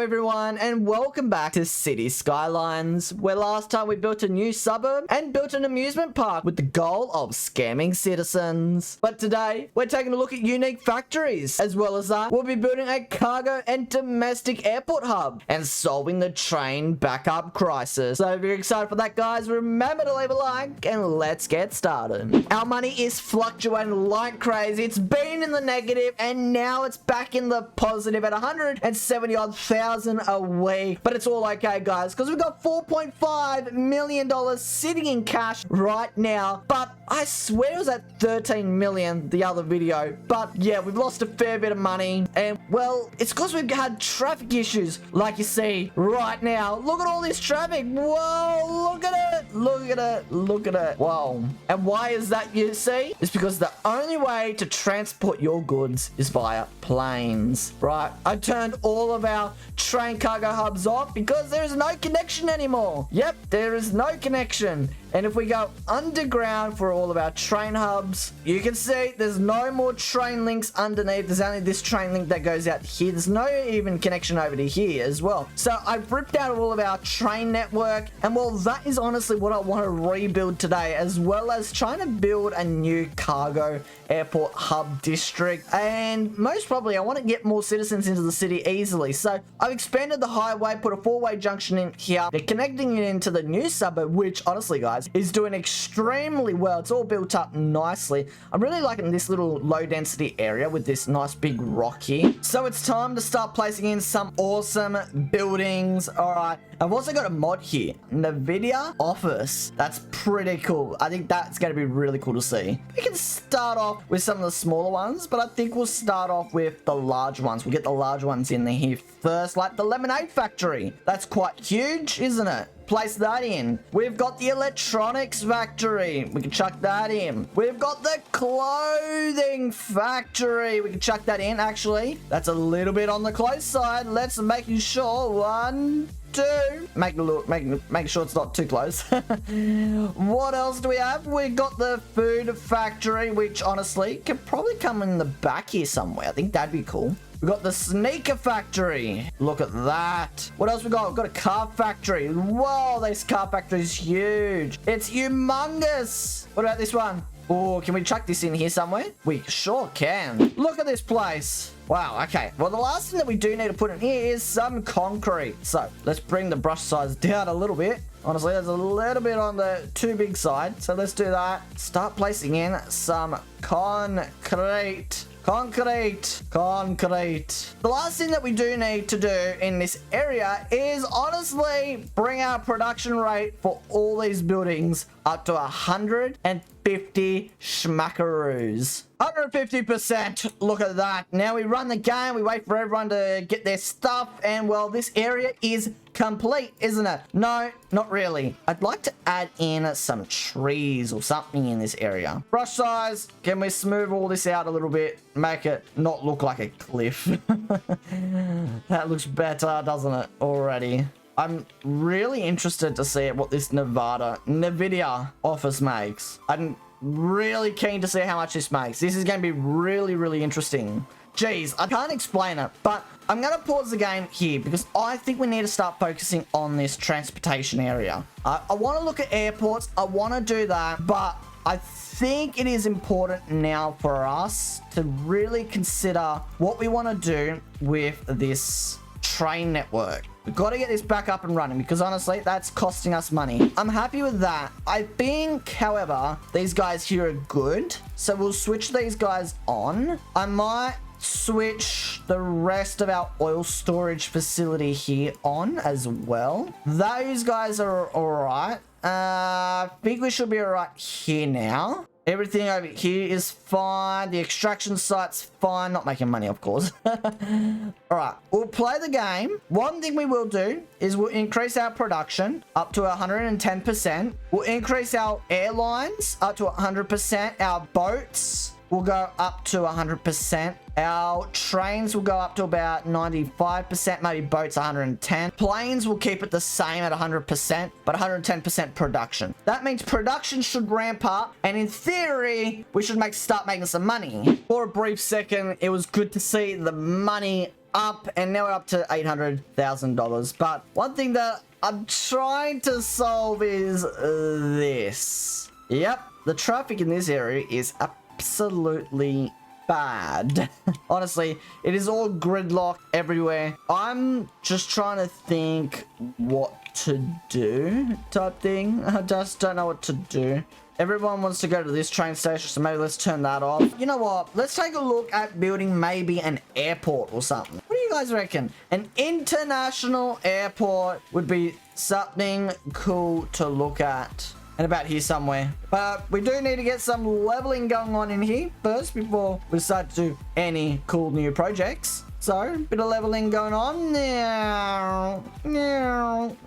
everyone, and welcome back to City Skylines, where last time we built a new suburb and built an amusement park with the goal of scamming citizens. But today, we're taking a look at unique factories. As well as that, we'll be building a cargo and domestic airport hub and solving the train backup crisis. So if you're excited for that, guys, remember to leave a like and let's get started. Our money is fluctuating like crazy. It's been in the negative and now it's back in the positive at 170,000 a week. But it's all okay, guys, because we've got $4.5 million sitting in cash right now. But I swear it was at 13 million the other video. But yeah, we've lost a fair bit of money. And well, it's because we've had traffic issues like you see right now. Look at all this traffic. Whoa, look at it. Look at it. Look at it. Whoa. And why is that, you see? It's because the only way to transport your goods is via planes, right? I turned all of our train cargo hubs off because there is no connection anymore. Yep, there is no connection. And if we go underground for all of our train hubs, you can see there's no more train links underneath. There's only this train link that goes out here. There's no even connection over to here as well. So I've ripped out all of our train network. And well, that is honestly what I want to rebuild today, as well as trying to build a new cargo airport hub district. And most probably I want to get more citizens into the city easily. So I've expanded the highway, put a four-way junction in here. They're connecting it into the new suburb, which honestly, guys, is doing extremely well. It's all built up nicely. I'm really liking this little low density area with this nice big rock here. So it's time to start placing in some awesome buildings. All right, I've also got a mod here, NVIDIA Office. That's pretty cool. I think that's going to be really cool to see. We can start off with some of the smaller ones, but I think we'll start off with the large ones. We'll get the large ones in here first, like the lemonade factory. That's quite huge, isn't it? Place that in. We've got the electronics factory. We can chuck that in. We've got the clothing factory. We can chuck that in, actually. That's a little bit on the close side. Let's make sure. 1, 2. Make sure it's not too close. What else do we have? We got the food factory, which honestly could probably come in the back here somewhere. I think that'd be cool. We got the sneaker factory. Look at that. What else we got? We've got a car factory. Whoa, this car factory is huge. It's humongous. What about this one? Oh, can we chuck this in here somewhere? We sure can. Look at this place. Wow, okay. Well, the last thing that we do need to put in here is some concrete. So let's bring the brush size down a little bit. Honestly, there's a little bit on the too big side. So let's do that. Start placing in some concrete. Concrete. The last thing that we do need to do in this area is honestly bring our production rate for all these buildings up to 150 schmackaroos. 150%. Look at that. Now we run the game. We wait for everyone to get their stuff. And well, this area is complete, isn't it? No, not really. I'd like to add in some trees or something in this area. Brush size. Can we smooth all this out a little bit? Make it not look like a cliff. That looks better, doesn't it? Already. I'm really interested to see what this NVIDIA Office makes. I'm really keen to see how much this makes. This is going to be really, really interesting. Jeez, I can't explain it, but I'm going to pause the game here because I think we need to start focusing on this transportation area. I want to look at airports. I want to do that, but I think it is important now for us to really consider what we want to do with this train network. We've got to get this back up and running because honestly, that's costing us money. I'm happy with that. I think, however, these guys here are good. So we'll switch these guys on. I might switch the rest of our oil storage facility here on as well. Those guys are all right. I think we should be all right here now. Everything over here is fine. The extraction site's fine. Not making money, of course. All right, we'll play the game. One thing we will do is we'll increase our production up to 110%. We'll increase our airlines up to 100%. Our boats will go up to 100%. Our trains will go up to about 95%, maybe boats 110. Planes will keep it the same at 100%, but 110% production. That means production should ramp up, and in theory, we should start making some money. For a brief second, it was good to see the money up, and now we're up to $800,000. But one thing that I'm trying to solve is this. Yep, the traffic in this area is absolutely bad. Honestly, it is all gridlock everywhere. I'm just trying to think what to do type thing. I just don't know what to do. Everyone wants to go to this train station, so maybe let's turn that off. You know what? Let's take a look at building maybe an airport or something. What do you guys reckon? An international airport would be something cool to look at. And about here somewhere. But we do need to get some leveling going on in here first before we start to do any cool new projects. So, bit of leveling going on now,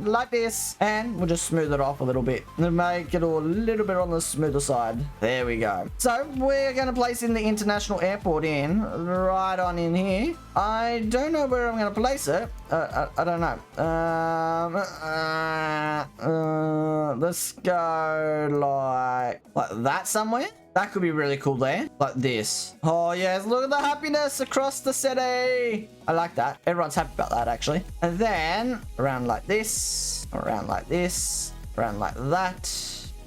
like this, and we'll just smooth it off a little bit and make it a little bit on the smoother side. There we go. So we're going to place in the international airport in right on in here. I don't know where I'm going to place it. I don't know. Let's go like that somewhere. That could be really cool there. Like this. Oh, yes. Look at the happiness across the city. I like that. Everyone's happy about that, actually. And then around like this. Around like this. Around like that.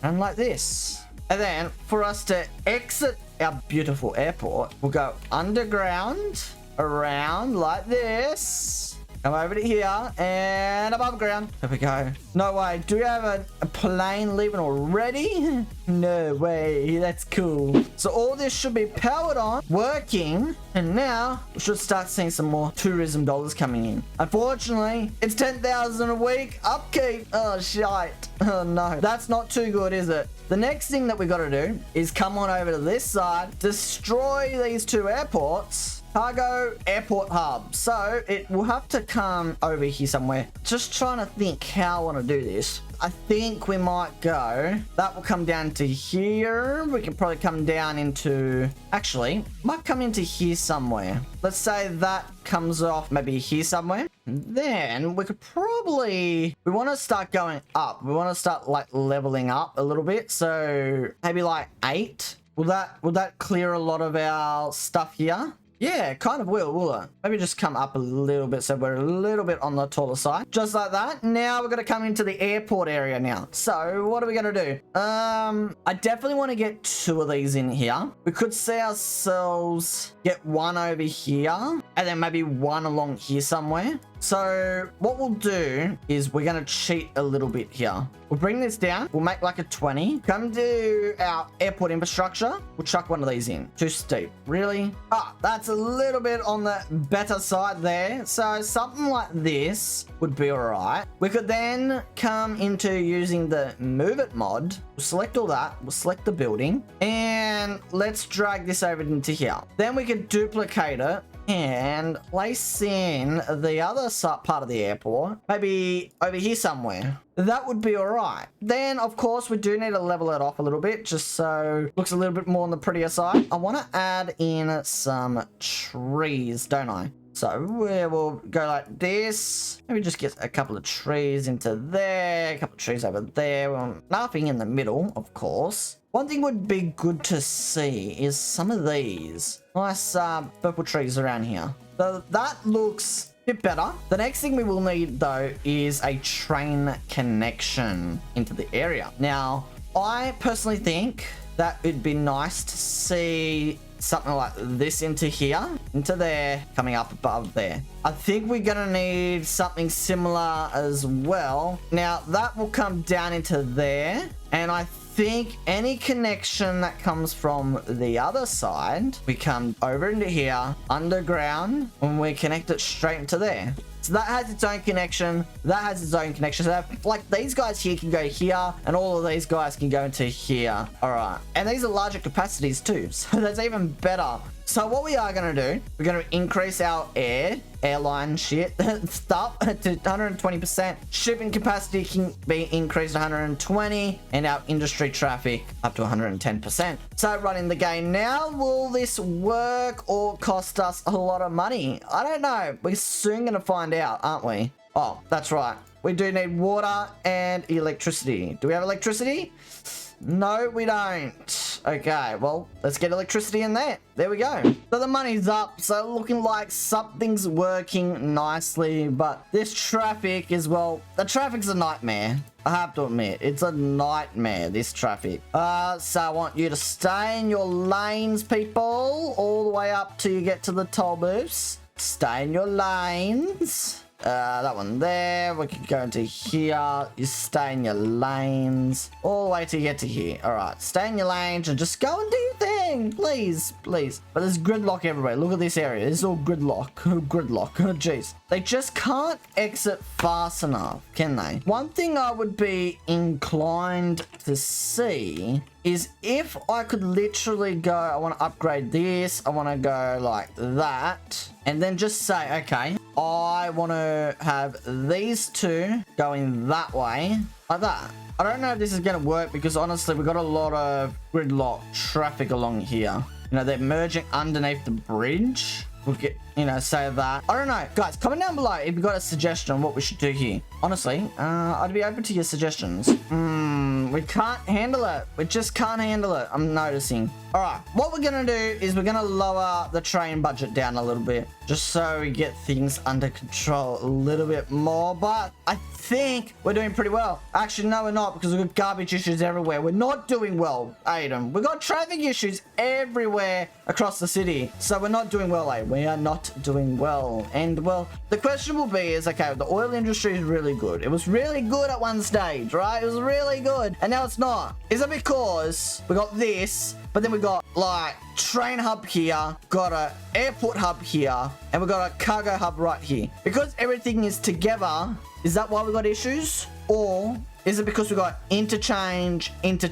And like this. And then for us to exit our beautiful airport, we'll go underground. Around like this. Come over to here and above ground. There we go. No way. Do we have a plane leaving already? No way. That's cool. So all this should be powered on, working, and now we should start seeing some more tourism dollars coming in. Unfortunately, it's 10,000 a week upkeep. Oh, shite. Oh, no. That's not too good, is it? The next thing that we got to do is come on over to this side, destroy these two airports. Cargo airport hub. So it will have to come over here somewhere. Just trying to think how I want to do this. I think we might go. That will come down to here. We can probably come down into... Actually, might come into here somewhere. Let's say that comes off maybe here somewhere. And then we could probably... We want to start going up. We want to start like leveling up a little bit. So maybe like 8. Will that clear a lot of our stuff here? Yeah, kind of will it? Maybe just come up a little bit so we're a little bit on the taller side. Just like that. Now we're going to come into the airport area now. So what are we going to do? I definitely want to get 2 of these in here. We could see ourselves get 1 over here and then maybe 1 along here somewhere. So what we'll do is we're going to cheat a little bit here. We'll bring this down. We'll make like a 20. Come to our airport infrastructure. We'll chuck 1 of these in. Too steep. Really? Ah, that's a little bit on the better side there. So something like this would be all right. We could then come into using the move it mod. We'll select all that. We'll select the building. And let's drag this over into here. Then we can duplicate it and place in the other part of the airport, maybe over here somewhere. That would be all right. Then, of course, we do need to level it off a little bit, just so it looks a little bit more on the prettier side. I want to add in some trees, don't I? So we'll go like this. Maybe just get a couple of trees into there, a couple of trees over there. Well, nothing in the middle, of course. One thing would be good to see is some of these nice purple trees around here. So that looks a bit better. The next thing we will need though is a train connection into the area. Now, I personally think that it'd be nice to see something like this into here, into there, coming up above there. I think we're gonna need something similar as well. Now that will come down into there, and I think any connection that comes from the other side, we come over into here, underground, and we connect it straight into there. So that has its own connection. That has its own connection. So that, like these guys here can go here, and all of these guys can go into here. All right. And these are larger capacities too. So that's even better. So what we are going to do, we're going to increase our airline shit stuff to 120%. Shipping capacity can be increased to 120, and our industry traffic up to 110%. So running the game now, will this work or cost us a lot of money? I don't know. We're soon going to find out, aren't we? Oh, that's right. We do need water and electricity. Do we have electricity? No, we don't. Okay, well, let's get electricity in there. There we go. So the money's up, so looking like something's working nicely, but this traffic is, well, the traffic's a nightmare. I have to admit, it's a nightmare, this traffic. So I want you to stay in your lanes, people, all the way up till you get to the toll booths. Stay in your lanes. That one there. We can go into here. You stay in your lanes all the way till you get to here. All right, stay in your lanes and just go and do your thing, please, please. But there's gridlock everywhere. Look at this area. This is all gridlock. Gridlock. Oh, jeez. They just can't exit fast enough, can they? One thing I would be inclined to see is if I could literally go, I want to upgrade this, I want to go like that, and then just say, okay, I want to have these two going that way, like that. I don't know if this is going to work because honestly, we've got a lot of gridlock traffic along here. You know, they're merging underneath the bridge. We'll get, you know, say that. I don't know. Guys, comment down below if you've got a suggestion on what we should do here. Honestly, I'd be open to your suggestions. We can't handle it. We just can't handle it. I'm noticing. All right, what we're gonna do is we're gonna lower the train budget down a little bit just so we get things under control a little bit more. But I think we're doing pretty well. Actually, no, we're not, because we've got garbage issues everywhere. We're not doing well, Aidan. We've got traffic issues everywhere across the city. So we're not doing well, We are not doing well. And, well, the question will be is, okay, the oil industry is really good. It was really good at one stage, right? It was really good. And now it's not. Is it because we got this, but then we got, like, train hub here, got a airport hub here, and we got a cargo hub right here? Because everything is together, is that why we got issues? Or is it because we got interchange? And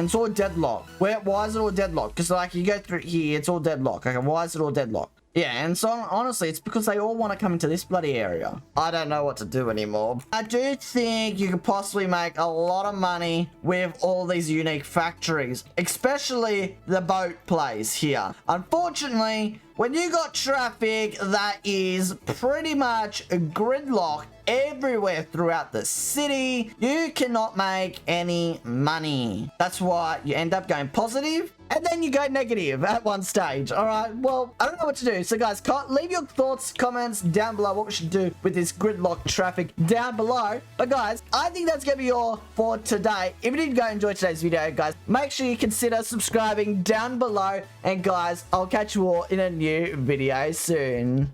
it's all deadlocked. Why is it all deadlocked? Because, like, you go through here, it's all deadlocked. Okay, why is it all deadlocked? Yeah, and so honestly, it's because they all want to come into this bloody area. I don't know what to do anymore. I do think you could possibly make a lot of money with all these unique factories, especially the boat Playz here. Unfortunately, when you got traffic that is pretty much gridlocked everywhere throughout the city, you cannot make any money. That's why you end up going positive and then you go negative at one stage. All right, well, I don't know what to do. So guys, leave your thoughts, comments down below what we should do with this gridlock traffic down below. But guys, I think that's gonna be all for today. If you did go enjoy today's video, guys, make sure you consider subscribing down below. And guys, I'll catch you all in a new video soon.